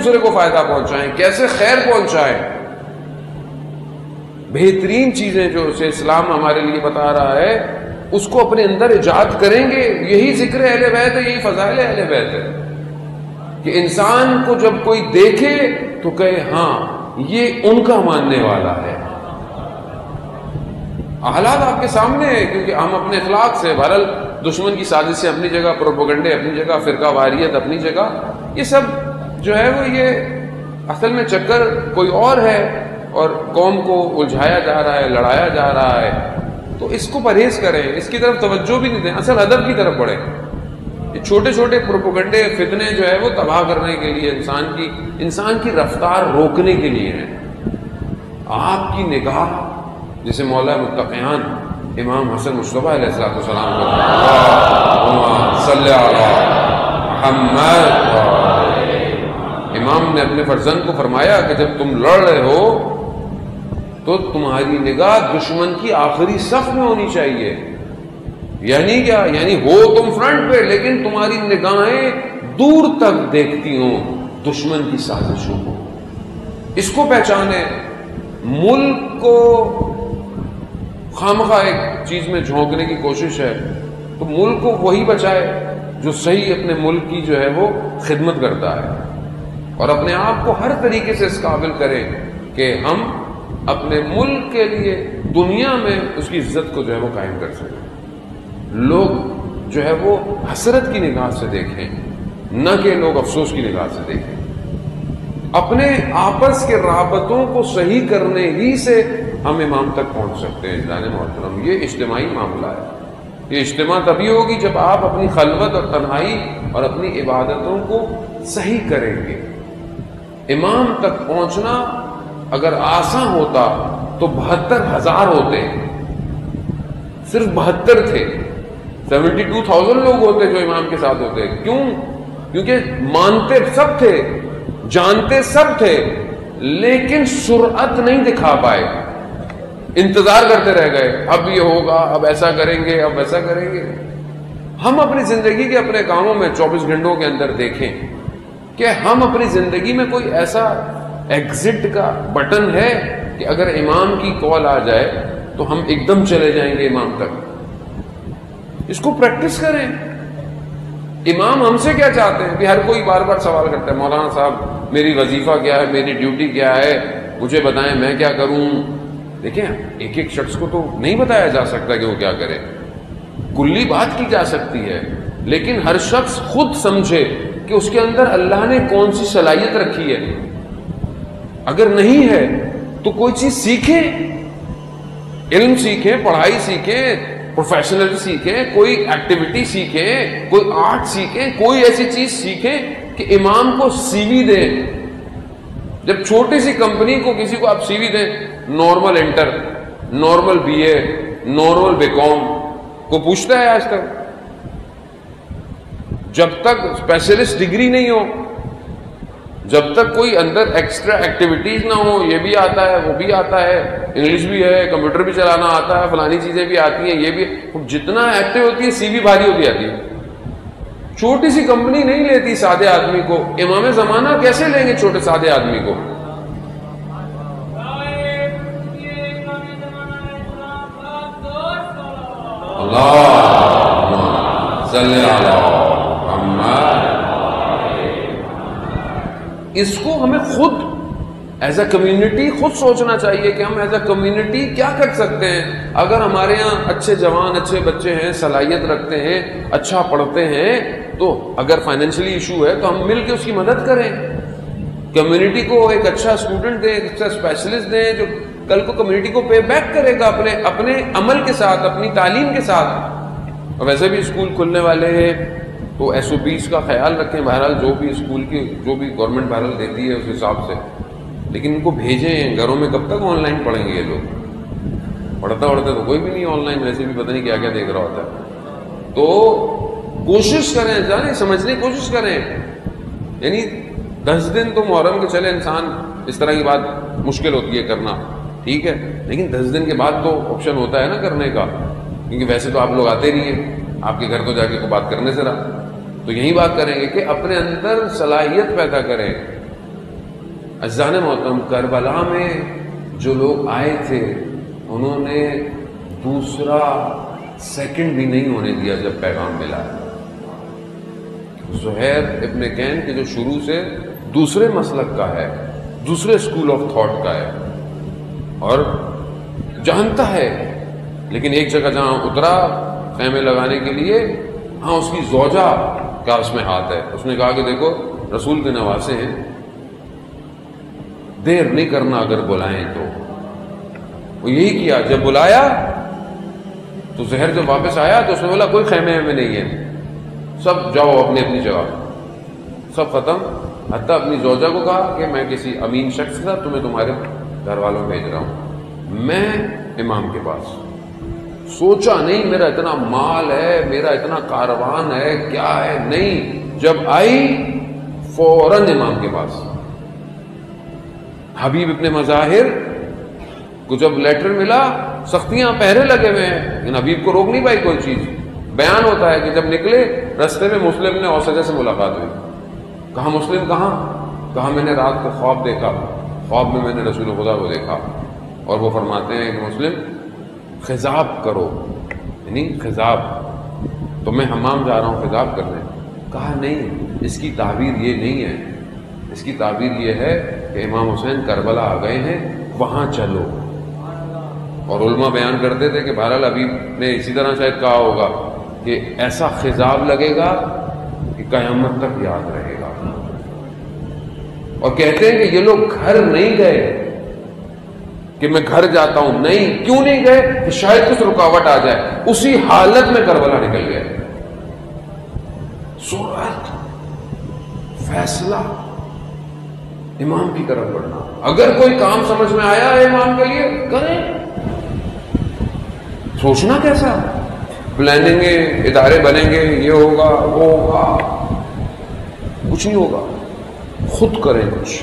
دوسرے کو فائدہ پہنچائیں، کیسے خیر پہنچائیں. بہترین چیزیں جو اسے اسلام ہمارے لیے بتا رہا ہے اس کو اپنے اندر ایجاد کریں گے. یہی ذکر اہل بیت ہے، یہی فضائل اہل بیت ہے کہ انسان کو جب کوئی دیکھے تو کہے ہاں یہ ان کا ماننے والا ہے. حالات آپ کے سامنے ہے، کیونکہ ہم اپنے اخلاق سے، بہرحال دشمن کی سازش سے اپنی جگہ، پروپیگنڈے اپنی جگہ، فرقہ واریت اپنی جگہ، یہ سب جو ہے وہ یہ اصل میں چکر کوئی اور ہے اور قوم کو الجھایا جا رہا ہے، لڑایا جا رہا ہے. تو اس کو پرہیز کریں، اس کی طرف توجہ بھی نہیں دیں، اصل ادب کی طرف بڑھیں. یہ چھوٹے چھوٹے پروپیگنڈے فتنے جو ہے وہ تباہ کرنے کے لیے، انسان کی رفتار روکنے کے لیے ہیں. آپ کی نگاہ جسے مولا متقیان امام حسن مصطفیٰ علیہ السلام کو اللہم صلی علی محمد، امام نے اپنے فرزند کو فرمایا کہ جب تم لڑ رہے ہو تو تمہاری نگاہ دشمن کی آخری صف میں ہونی چاہیے. یعنی کیا؟ یعنی ہو تم فرنٹ پہ لیکن تمہاری نگاہیں دور تک دیکھتی ہوں دشمن کی سازشوں کو. اس کو پہچانے. ملک کو خامخواہ ایک چیز میں جھونکنے کی کوشش ہے تو ملک کو وہی بچائے جو صحیح اپنے ملک کی جو ہے وہ خدمت کرتا ہے، اور اپنے آپ کو ہر طریقے سے اس قابل کرے کہ ہم اپنے ملک کے لیے دنیا میں اس کی عزت کو جو ہے وہ قائم کر سکیں. لوگ جو ہے وہ حسرت کی نگاہ سے دیکھیں، نہ کہ لوگ افسوس کی نگاہ سے دیکھیں. اپنے آپس کے رابطوں کو صحیح کرنے ہی سے ہم امام تک پہنچ سکتے ہیں. جان محترم، یہ اجتماعی معاملہ ہے. یہ اجتماع تبھی ہوگی جب آپ اپنی خلوت اور تنہائی اور اپنی عبادتوں کو صحیح کریں گے. امام تک پہنچنا اگر آسان ہوتا تو 72,000 ہوتے، صرف 72 تھے. 72,000 لوگ ہوتے جو امام کے ساتھ ہوتے. کیوں؟ کیونکہ مانتے سب تھے، جانتے سب تھے، لیکن سرعت نہیں دکھا پائے. انتظار کرتے رہ گئے، اب یہ ہوگا، اب ایسا کریں گے، اب ویسا کریں گے. ہم اپنی زندگی کے اپنے کاموں میں 24 گھنٹوں کے اندر دیکھیں کہ ہم اپنی زندگی میں کوئی ایسا ایگزٹ کا بٹن ہے کہ اگر امام کی کال آ جائے تو ہم ایک دم چلے جائیں گے امام تک. اس کو پریکٹس کریں. امام ہم سے کیا چاہتے ہیں؟ کہ ہر کوئی بار بار سوال کرتا ہے، مولانا صاحب میری وظیفہ کیا ہے، میری ڈیوٹی کیا ہے، مجھے بتائیں میں کیا کروں. دیکھیں، ایک ایک شخص کو تو نہیں بتایا جا سکتا کہ وہ کیا کرے. کلی بات کی جا سکتی ہے، لیکن ہر شخص خود سمجھے کہ اس کے اندر اللہ نے کون سی صلاحیت رکھی ہے. اگر نہیں ہے تو کوئی چیز سیکھیں، علم سیکھیں، پڑھائی سیکھیں، پروفیشنل سیکھیں، کوئی ایکٹیویٹی سیکھیں، کوئی آرٹ سیکھیں، کوئی ایسی چیز سیکھیں کہ امام کو سی وی دیں. جب چھوٹی سی کمپنی کو کسی کو آپ سی وی دیں، normal inter, normal B A, normal B com, کو پوچھتا ہے آج تک؟ جب تک اسپیشلسٹ ڈگری نہیں ہو، جب تک کوئی اندر ایکسٹرا ایکٹیویٹیز نہ ہو، یہ بھی آتا ہے، وہ بھی آتا ہے، انگلش بھی ہے، کمپیوٹر بھی چلانا آتا ہے، فلانی چیزیں بھی آتی ہیں، یہ بھی، جتنا ایکٹیو ہوتی ہے سی وی بھاری ہوتی آتی ہے. چھوٹی سی کمپنی نہیں لیتی سادے آدمی کو. امام زمانہ کیسے لیں گے چھوٹے سادے آدمی کو؟ اللہ صلی علی محمد. اس کو ہمیں خود ایز اے کمیونٹی خود سوچنا چاہیے کہ ہم ایز اے کمیونٹی کیا کر سکتے ہیں. اگر ہمارے یہاں اچھے جوان، اچھے بچے ہیں، صلاحیت رکھتے ہیں، اچھا پڑھتے ہیں، تو اگر فائنینشلی ایشو ہے تو ہم مل کے اس کی مدد کریں. کمیونٹی کو ایک اچھا اسٹوڈنٹ دیں، ایک اچھا اسپیشلسٹ دیں جو کل کو کمیونٹی کو پے بیک کرے گا اپنے عمل کے ساتھ، اپنی تعلیم کے ساتھ. اور ویسے بھی اسکول کھلنے والے ہیں تو ایس او پیز کا خیال رکھیں. بہرحال جو بھی اسکول کی جو بھی گورنمنٹ بہرحال دیتی ہے اس حساب سے، لیکن ان کو بھیجیں. گھروں میں کب تک آن لائن پڑھیں گے یہ لوگ؟ پڑھتا تو کوئی بھی نہیں آن لائن، ویسے بھی پتہ نہیں کیا کیا دیکھ رہا ہوتا ہے. تو کوشش کریں، جانیں سمجھنے کی کوشش کریں. یعنی 10 دن تو محرم کے چلے، انسان اس طرح کی بات مشکل ہوتی ہے کرنا، ٹھیک ہے، لیکن 10 دن کے بعد تو آپشن ہوتا ہے نا کرنے کا. کیونکہ ویسے تو آپ لوگ آتے نہیں ہیں، آپ کے گھر تو جا کے کوئی بات کرنے سے رہا. تو یہی بات کریں گے کہ اپنے اندر صلاحیت پیدا کریں. عزیزان محترم، کربلا میں جو لوگ آئے تھے انہوں نے دوسرا سیکنڈ بھی نہیں ہونے دیا جب پیغام ملا۔ زہیر ابن کین کے جو شروع سے دوسرے مسلک کا ہے، دوسرے اسکول آف تھاٹ کا ہے اور جانتا ہے، لیکن ایک جگہ جہاں اترا خیمے لگانے کے لیے، ہاں اس کی زوجہ کا اس میں ہاتھ ہے، اس نے کہا کہ دیکھو رسول کے نواسے ہیں، دیر نہیں کرنا اگر بلائیں تو۔ وہ یہی کیا، جب بلایا تو زہر جب واپس آیا تو اس نے بولا کوئی خیمے میں نہیں ہے، سب جاؤ اپنی اپنی جگہ، سب ختم۔ حتیٰ اپنی زوجہ کو کہا کہ میں کسی امین شخص تھا، تمہیں تمہارے گھر والوں بھیج رہا ہوں، میں امام کے پاس۔ سوچا نہیں میرا اتنا مال ہے، میرا اتنا کاروان ہے، کیا ہے، نہیں، جب آئی فوراً امام کے پاس۔ حبیب ابن مظاہر کو جب لیٹر ملا، سختیاں پہرے لگے ہوئے ہیں، لیکن حبیب کو روک نہیں پائی کوئی چیز۔ بیان ہوتا ہے کہ جب نکلے رستے میں مسلم نے اوسجہ سے ملاقات ہوئی، کہا مسلم کہاں؟ کہا میں نے رات کو خواب دیکھا، خواب میں نے رسول خدا کو دیکھا، اور وہ فرماتے ہیں کہ مسلم خضاب کرو، یعنی خضاب، تو میں حمام جا رہا ہوں خضاب کرنے۔ کہا نہیں، اس کی تعبیر یہ نہیں ہے، اس کی تعبیر یہ ہے کہ امام حسین کربلا آ گئے ہیں، وہاں چلو۔ اور علماء بیان کرتے تھے کہ بہرحال حبیب نے اسی طرح شاید کہا ہوگا کہ ایسا خضاب لگے گا کہ قیامت تک یاد رہے گا۔ اور کہتے ہیں کہ یہ لوگ گھر نہیں گئے کہ میں گھر جاتا ہوں، نہیں، کیوں نہیں گئے کہ شاید کچھ رکاوٹ آ جائے، اسی حالت میں کربلا نکل گئے۔ سرعت، فیصلہ، امام کی طرف بڑھنا۔ اگر کوئی کام سمجھ میں آیا ہے امام کے لیے کریں، سوچنا کیسا، پلاننگ ادارے بنیں گے، یہ ہوگا وہ ہوگا، کچھ نہیں ہوگا، خود کریں کچھ۔